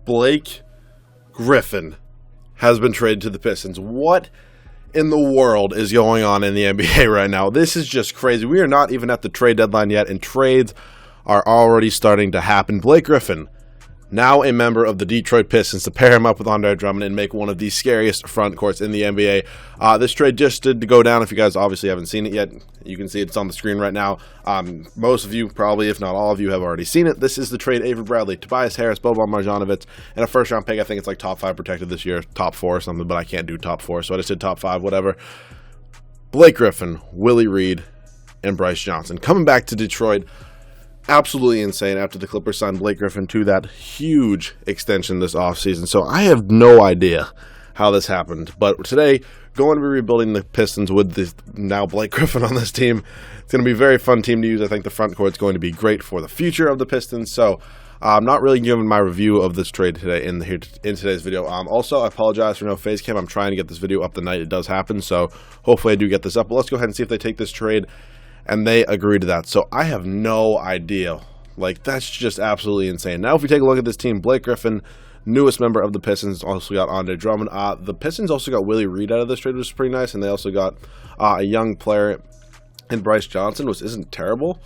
Blake Griffin has been traded to the Pistons. What in the world is going on in the NBA right now? This is just crazy. We are not even at the trade deadline yet, and trades are already starting to happen. Blake Griffin, now a member of the Detroit Pistons, to pair him up with Andre Drummond and make one of the scariest front courts in the NBA. This trade just did go down. If you guys obviously haven't seen it yet, you can see it's on the screen right now. Most of you, probably, if not all of you, have already seen it. This is the trade: Avery Bradley, Tobias Harris, Boban Marjanovic, and a first-round pick. I think it's like top 5 protected this year, top 4 or something, but I can't do top 4, so I just did top 5, whatever. Blake Griffin, Willie Reed, and Bryce Johnson coming back to Detroit. Absolutely insane after the Clippers signed Blake Griffin to that huge extension this offseason. So I have no idea how this happened. But today, going to be rebuilding the Pistons with this now Blake Griffin on this team. It's going to be a very fun team to use. I think the front court is going to be great for the future of the Pistons. So I'm not really giving my review of this trade today in today's video. Also, I apologize for no face cam. I'm trying to get this video up the night it does happen. So hopefully I do get this up. But let's go ahead and see if they take this trade. And they agree to that. So I have no idea. Like, that's just absolutely insane. Now, if we take a look at this team, Blake Griffin, newest member of the Pistons, also got Andre Drummond. The Pistons also got Willie Reed out of this trade, which is pretty nice. And they also got a young player in Bryce Johnson, which isn't terrible.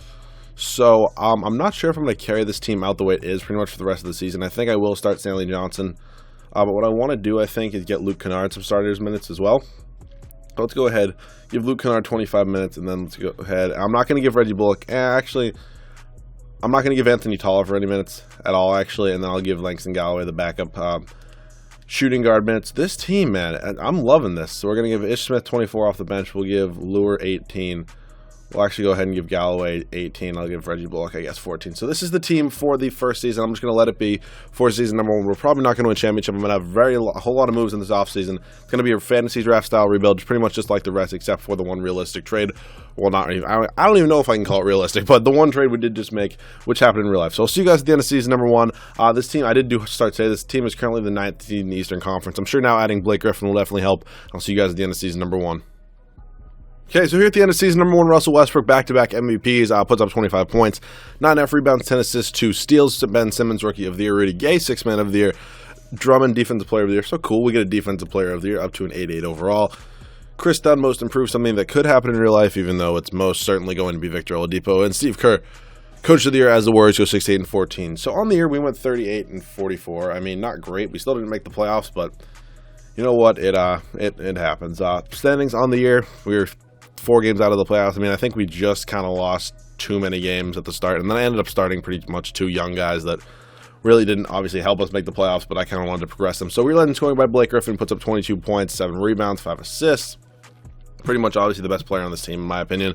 So I'm not sure if I'm going to carry this team out the way it is pretty much for the rest of the season. I think I will start Stanley Johnson. But what I want to do, I think, is get Luke Kennard some starters minutes as well. Let's go ahead, give Luke Kennard 25 minutes, and then let's go ahead. I'm not going to give Reggie Bullock. Actually, I'm not going to give Anthony Tolliver any minutes at all, actually, and then I'll give Langston Galloway the backup shooting guard minutes. This team, man, I'm loving this. So we're going to give Ish Smith 24 off the bench. We'll give Lure 18. We'll actually go ahead and give Galloway 18. I'll give Reggie Bullock, I guess, 14. So this is the team for the first season. I'm just going to let it be for season number 1. We're probably not going to win a championship. I'm going to have a whole lot of moves in this offseason. It's going to be a fantasy draft style rebuild, pretty much just like the rest, except for the one realistic trade. Well, not even. I don't even know if I can call it realistic, but the one trade we did just make, which happened in real life. So I'll see you guys at the end of season number 1. This team, I did start to say, this team is currently the 9th in the Eastern Conference. I'm sure now adding Blake Griffin will definitely help. I'll see you guys at the end of season number 1. Okay, so here at the end of season number 1, Russell Westbrook, back-to-back MVPs, puts up 25 points, 9.5 rebounds, 10 assists, 2 steals. Ben Simmons, Rookie of the Year. Rudy Gay, 6th Man of the Year. Drummond, Defensive Player of the Year. So cool, we get a Defensive Player of the Year, up to an 8.8 overall. Chris Dunn, Most Improved, something that could happen in real life, even though it's most certainly going to be Victor Oladipo. And Steve Kerr, Coach of the Year as the Warriors go 6-8-14. So on the year, we went 38-44. I mean, not great. We still didn't make the playoffs, but you know what? It happens. Standings on the year, we were 4 games out of the playoffs. I mean, I think we just kind of lost too many games at the start, and then I ended up starting pretty much 2 young guys that really didn't obviously help us make the playoffs, but I kind of wanted to progress them. So we led in scoring by Blake Griffin, puts up 22 points, 7 rebounds, 5 assists. Pretty much obviously the best player on this team, in my opinion.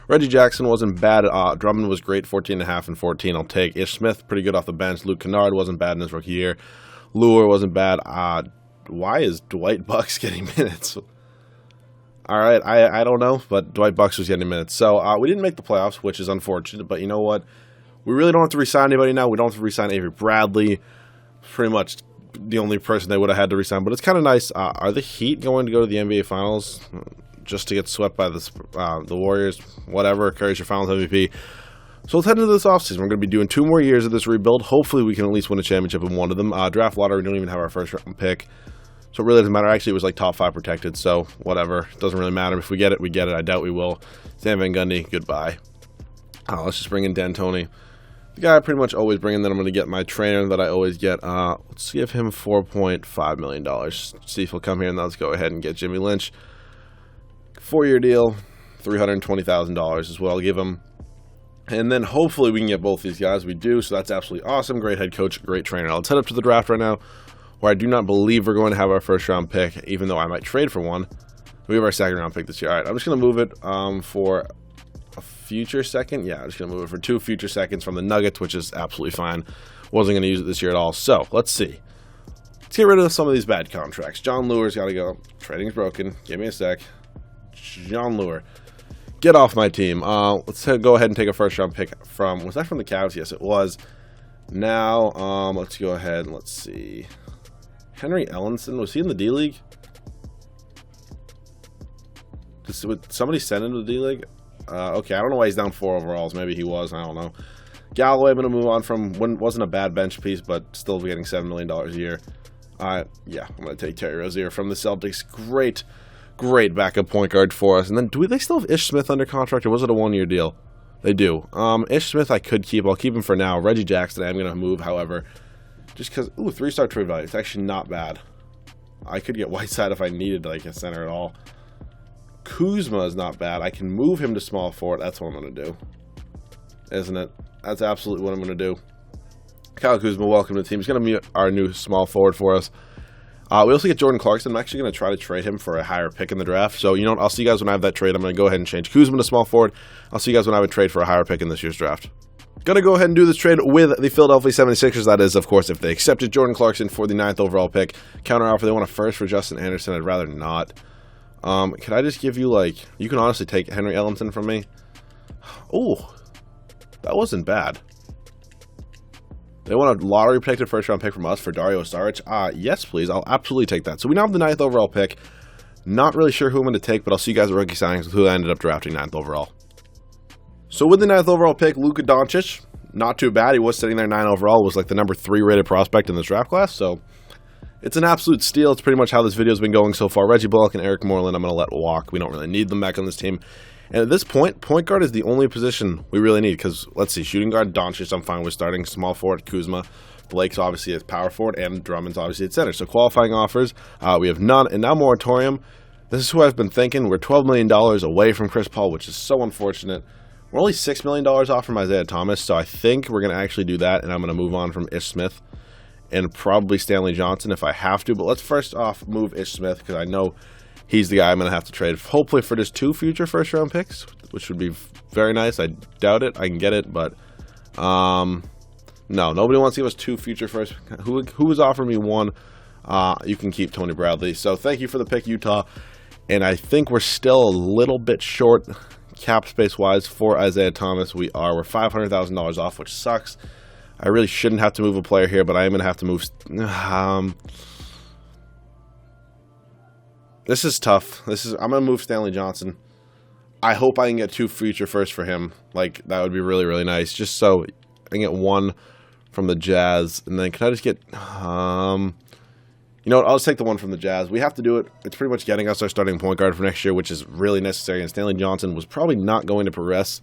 Reggie Jackson wasn't bad. Drummond was great, 14.5 and 14. I'll take. Ish Smith, pretty good off the bench. Luke Kennard wasn't bad in his rookie year. Lure wasn't bad. Why is Dwight Bucks getting minutes? All right, I don't know, but Dwight Bucks was getting minutes. So we didn't make the playoffs, which is unfortunate. But you know what? We really don't have to re-sign anybody now. We don't have to re-sign Avery Bradley. Pretty much the only person they would have had to re-sign. But it's kind of nice. Are the Heat going to go to the NBA Finals just to get swept by the Warriors? Whatever. Curry's your Finals MVP. So let's head into this offseason. We're going to be doing 2 more years of this rebuild. Hopefully we can at least win a championship in one of them. Draft lottery, we don't even have our first round pick. So it really doesn't matter. Actually, it was like top 5 protected, so whatever. It doesn't really matter. If we get it, we get it. I doubt we will. Stan Van Gundy, goodbye. Let's just bring in D'Antoni. The guy I pretty much always bring in, then I'm going to get my trainer that I always get. Let's give him $4.5 million. See if he'll come here, and let's go ahead and get Jimmy Lynch. 4-year deal, $320,000 is what I'll give him. And then hopefully we can get both these guys. We do, so that's absolutely awesome. Great head coach, great trainer. Let's head up to the draft right now, where I do not believe we're going to have our first round pick, even though I might trade for one. We have our second round pick this year. All right, I'm just going to move it for a future second. Yeah, I'm just going to move it for 2 future seconds from the Nuggets, which is absolutely fine. Wasn't going to use it this year at all. So, let's see. Let's get rid of some of these bad contracts. John Lure's got to go. Trading's broken. Give me a sec. John Lure. Get off my team. Let's go ahead and take a first round pick from, was that from the Cavs? Yes, it was. Now, let's go ahead and let's see. Henry Ellenson, was he in the D-League? Would somebody send him to the D-League? Okay, I don't know why he's down 4 overalls. Maybe he was, I don't know. Galloway, I'm going to move on from. Wasn't a bad bench piece, but still getting $7 million a year. Yeah, I'm going to take Terry Rozier from the Celtics. Great backup point guard for us. And then, they still have Ish Smith under contract, or was it a one-year deal? They do. Ish Smith I could keep. I'll keep him for now. Reggie Jackson I'm going to move, however. Just because, 3-star trade value. It's actually not bad. I could get Whiteside if I needed, like, a center at all. Kuzma is not bad. I can move him to small forward. That's what I'm going to do. Isn't it? That's absolutely what I'm going to do. Kyle Kuzma, welcome to the team. He's going to be our new small forward for us. We also get Jordan Clarkson. I'm actually going to try to trade him for a higher pick in the draft. So, you know what? I'll see you guys when I have that trade. I'm going to go ahead and change Kuzma to small forward. I'll see you guys when I have a trade for a higher pick in this year's draft. Going to go ahead and do this trade with the Philadelphia 76ers. That is, of course, if they accepted Jordan Clarkson for the 9th overall pick. Counter offer, they want a first for Justin Anderson. I'd rather not. Can I just give you, like, you can honestly take Henry Ellington from me. Oh, that wasn't bad. They want a lottery protected first round pick from us for Dario Saric. Yes, please. I'll absolutely take that. So we now have the 9th overall pick. Not really sure who I'm going to take, but I'll see you guys at rookie signings with who I ended up drafting 9th overall. So with the 9th overall pick, Luka Doncic, not too bad. He was sitting there 9 overall. Was like the number 3 rated prospect in this draft class. So it's an absolute steal. It's pretty much how this video has been going so far. Reggie Bullock and Eric Moreland, I'm going to let walk. We don't really need them back on this team. And at this point guard is the only position we really need because, let's see, shooting guard, Doncic, I'm fine with starting. Small forward, Kuzma. Blake's obviously at power forward, and Drummond's obviously at center. So qualifying offers, we have none. And now moratorium. This is who I've been thinking. We're $12 million away from Chris Paul, which is so unfortunate. We're only $6 million off from Isaiah Thomas, so I think we're going to actually do that, and I'm going to move on from Ish Smith and probably Stanley Johnson if I have to. But let's first off move Ish Smith because I know he's the guy I'm going to have to trade, hopefully for just 2 future first-round picks, which would be very nice. I doubt it. I can get it, but no, nobody wants to give us 2 future first. Who was offering me 1? You can keep Tony Bradley. So thank you for the pick, Utah. And I think we're still a little bit short cap space-wise for Isaiah Thomas. We're $500,000 off, which sucks. I really shouldn't have to move a player here, but I am going to have to move. This is tough. I'm going to move Stanley Johnson. I hope I can get 2 future firsts for him. Like, that would be really, really nice. Just so I can get 1 from the Jazz. And then can I just get... you know what? I'll just take the 1 from the Jazz. We have to do it. It's pretty much getting us our starting point guard for next year, which is really necessary. And Stanley Johnson was probably not going to progress.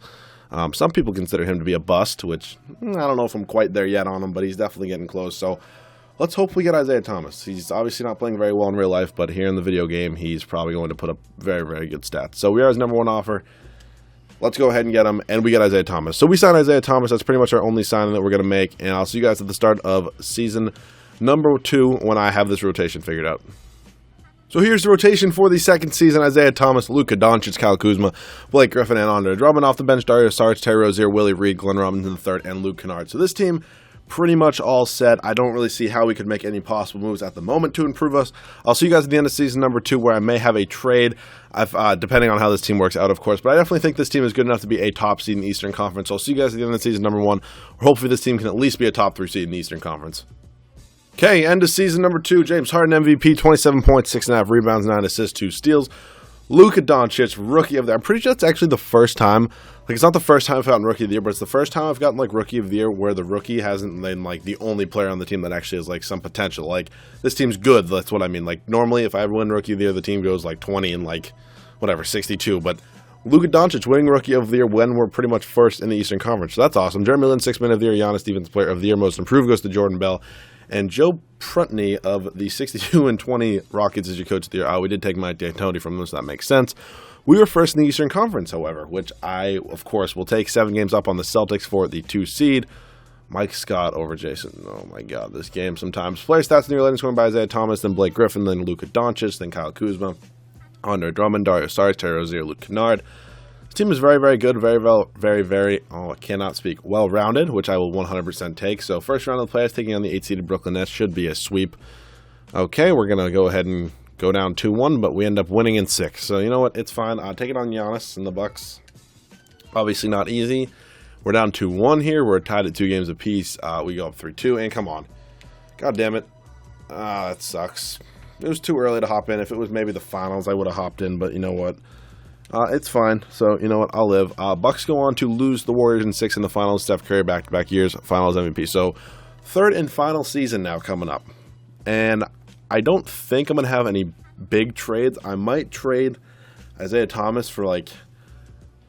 Some people consider him to be a bust, which I don't know if I'm quite there yet on him, but he's definitely getting close. So let's hope we get Isaiah Thomas. He's obviously not playing very well in real life, but here in the video game, he's probably going to put up very, very good stats. So we are his number 1 offer. Let's go ahead and get him, and we get Isaiah Thomas. So we signed Isaiah Thomas. That's pretty much our only signing that we're going to make, and I'll see you guys at the start of season number 2 when I have this rotation figured out. So here's the rotation for the second season. Isaiah Thomas, Luka Doncic, Kyle Kuzma, Blake Griffin, and Andre Drummond off the bench. Dario Saric, Terry Rozier, Willie Reed, Glenn Robinson III, and Luke Kennard. So this team pretty much all set. I don't really see how we could make any possible moves at the moment to improve us. I'll see you guys at the end of season number 2 where I may have a trade, depending on how this team works out, of course. But I definitely think this team is good enough to be a top seed in the Eastern Conference. So I'll see you guys at the end of season number 1. Hopefully this team can at least be a top 3 seed in the Eastern Conference. Okay, end of season number 2. James Harden MVP, 27 points, 6.5 rebounds, 9 assists, 2 steals. Luka Doncic, rookie of the year. I'm pretty sure that's actually the first time. Like, it's not the first time I've gotten rookie of the year, but it's the first time I've gotten, like, rookie of the year where the rookie hasn't been, like, the only player on the team that actually has, like, some potential. Like, this team's good. That's what I mean. Like, normally, if I win rookie of the year, the team goes, like, 20 and, like, whatever, 62. But Luka Doncic winning rookie of the year when we're pretty much first in the Eastern Conference. So that's awesome. Jeremy Lin, 6 man of the year. Giannis Stevens, player of the year. Most improved goes to Jordan Bell. And Joe Prutney of the 62-20 Rockets is your coach of the year. We did take Mike D'Antoni from them, so that makes sense. We were first in the Eastern Conference, however, which I, of course, will take 7 games up on the Celtics for the 2 seed. Mike Scott over Jason. Oh, my God, this game sometimes. Player stats in the leading scoring by Isaiah Thomas, then Blake Griffin, then Luka Doncic, then Kyle Kuzma, Andre Drummond, Dario Saric, Terry Rozier, Luke Kennard. This team is very, very good, very, I cannot speak, well-rounded, which I will 100% take. So first round of the playoffs, taking on the 8-seeded Brooklyn Nets should be a sweep. Okay, we're going to go ahead and go down 2-1, but we end up winning in 6. So you know what? It's fine. Take it on Giannis and the Bucks. Obviously not easy. We're down 2-1 here. We're tied at 2 games apiece. We go up 3-2, and come on. God damn it. That sucks. It was too early to hop in. If it was maybe the finals, I would have hopped in, but you know what? It's fine. So, you know what? I'll live. Bucks go on to lose the Warriors in 6 in the finals. Steph Curry back-to-back years, finals MVP. So, third and final season now coming up. And I don't think I'm going to have any big trades. I might trade Isaiah Thomas for, like,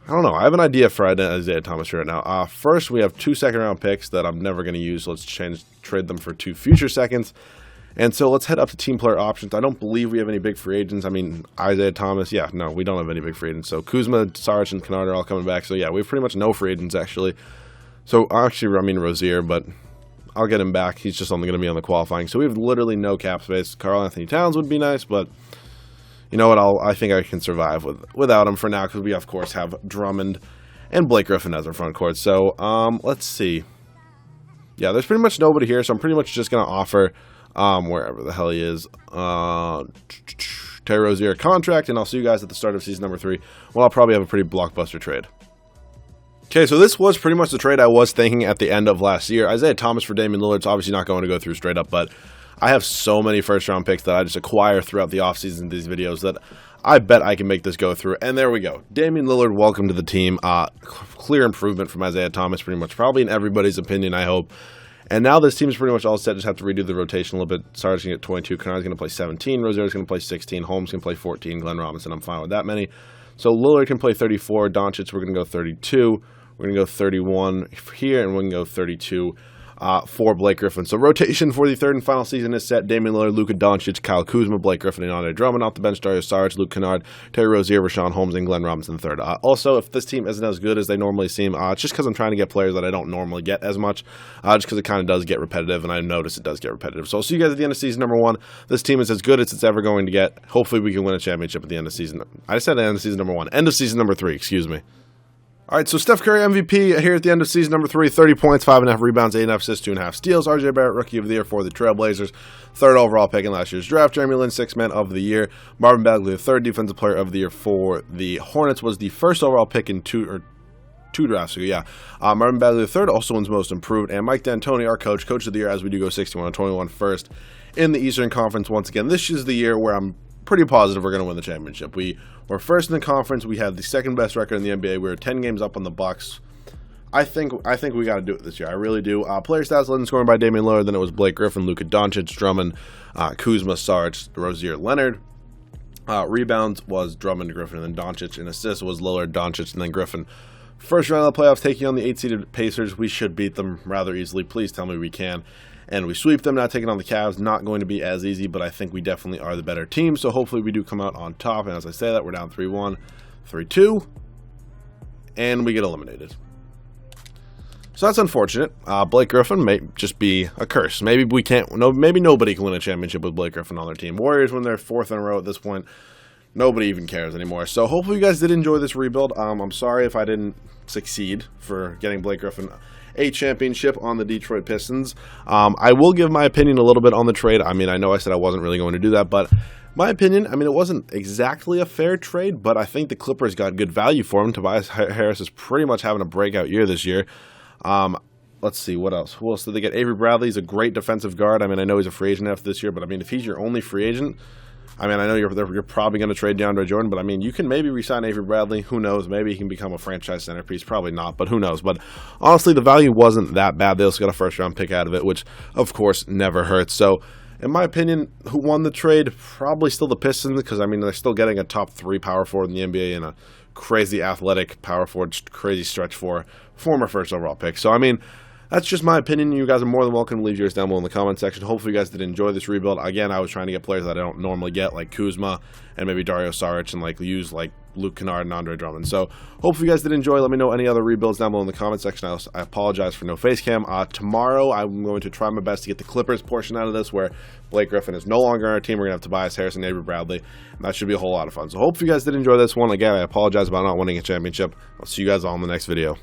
I don't know. I have an idea for Isaiah Thomas right now. First, we have 2 second-round picks that I'm never going to use. So let's trade them for 2 future seconds. And so let's head up to team player options. I don't believe we have any big free agents. I mean, Isaiah Thomas, yeah, no, we don't have any big free agents. So Kuzma, Sarge, and Kennard are all coming back. So yeah, we have pretty much no free agents, actually. So actually, I mean Rozier, but I'll get him back. He's just only going to be on the qualifying. So we have literally no cap space. Karl Anthony Towns would be nice, but you know what? I think I can survive without him for now because we, of course, have Drummond and Blake Griffin as our front court. So let's see. Yeah, there's pretty much nobody here, so I'm pretty much just going to offer wherever the hell he is, Terry Rozier contract, and I'll see you guys at the start of season number 3. Well, I'll probably have a pretty blockbuster trade. Okay, so this was pretty much the trade I was thinking at the end of last year. Isaiah Thomas for Damian Lillard's obviously not going to go through straight up, but I have so many first-round picks that I just acquire throughout the offseason these videos that I bet I can make this go through. And there we go. Damian Lillard, welcome to the team. Clear improvement from Isaiah Thomas, pretty much. Probably in everybody's opinion, I hope. And now this team is pretty much all set. Just have to redo the rotation a little bit. Sarge's going to get 22. Kennard's going to play 17. Rozier's going to play 16. Holmes can play 14. Glenn Robinson, I'm fine with that many. So Lillard can play 34. Doncic, we're going to go 32. We're going to go 31 here, and we're going to go 32 for Blake Griffin. So rotation for the third and final season is set. Damian Lillard, Luka Doncic, Kyle Kuzma, Blake Griffin, and Andre Drummond. Off the bench, Dario Saric, Luke Kennard, Terry Rozier, Rashawn Holmes, and Glenn Robinson III. Also, if this team isn't as good as they normally seem, it's just because I'm trying to get players that I don't normally get as much, just because it kind of does get repetitive, and I notice it does get repetitive. So I'll see you guys at the end of season number 1. This team is as good as it's ever going to get. Hopefully we can win a championship at the end of season. I said end of season number 1. End of season number 3, excuse me. All right, so Steph Curry MVP here at the end of season number 3, 30 points, 5.5 rebounds, 8.5 assists, 2.5 steals. RJ Barrett, Rookie of the Year for the Trailblazers, 3rd overall pick in last year's draft. Jeremy Lin, 6th Man of the Year. Marvin Bagley, the 3rd Defensive Player of the Year for the Hornets, was the 1st overall pick in two drafts ago, yeah. Marvin Bagley, the 3rd, also wins Most Improved. And Mike D'Antoni, our Coach of the Year, as we do go 61-21 first in the Eastern Conference once again. This is the year where I'm pretty positive we're going to win the championship. We were first in the conference. We had the 2nd best record in the NBA. We were 10 games up on the Bucks. I think we got to do it this year. I really do. Player stats led in scoring by Damian Lillard. Then it was Blake Griffin, Luka Doncic, Drummond, Kuzma, Sarge, Rozier, Leonard. Rebounds was Drummond, Griffin, and then Doncic. And assists was Lillard, Doncic, and then Griffin. First round of the playoffs, taking on the 8-seeded Pacers. We should beat them rather easily. Please tell me we can. And we sweep them, now taking on the Cavs. Not going to be as easy, but I think we definitely are the better team. So hopefully we do come out on top. And as I say that, we're down 3-1, 3-2, and we get eliminated. So that's unfortunate. Blake Griffin may just be a curse. Maybe we can't. No, maybe nobody can win a championship with Blake Griffin on their team. Warriors win their 4th in a row at this point. Nobody even cares anymore. So hopefully you guys did enjoy this rebuild. I'm sorry if I didn't succeed for getting Blake Griffin a championship on the Detroit Pistons. I will give my opinion a little bit on the trade. I mean, I know I said I wasn't really going to do that, but my opinion, I mean, it wasn't exactly a fair trade, but I think the Clippers got good value for him. Tobias Harris is pretty much having a breakout year this year. Let's see, what else? Who else did they get? Avery Bradley is a great defensive guard. I mean, I know he's a free agent after this year, but I mean, if he's your only free agent, I mean, I know you're probably going to trade DeAndre Jordan, but I mean, you can maybe re-sign Avery Bradley. Who knows? Maybe he can become a franchise centerpiece. Probably not, but who knows? But honestly, the value wasn't that bad. They also got a first-round pick out of it, which, of course, never hurts. So, in my opinion, who won the trade? Probably still the Pistons, because, I mean, they're still getting a top 3 power forward in the NBA and a crazy athletic power forward, crazy stretch for former first overall pick. So, I mean, that's just my opinion. You guys are more than welcome to leave yours down below in the comment section. Hopefully you guys did enjoy this rebuild. Again, I was trying to get players that I don't normally get, like Kuzma and maybe Dario Saric, and like use like Luke Kennard and Andre Drummond. So hopefully you guys did enjoy. Let me know any other rebuilds down below in the comment section. I apologize for no face cam. Tomorrow I'm going to try my best to get the Clippers portion out of this, where Blake Griffin is no longer on our team. We're going to have Tobias Harris and Avery Bradley, and that should be a whole lot of fun. So hopefully you guys did enjoy this one. Again, I apologize about not winning a championship. I'll see you guys all in the next video.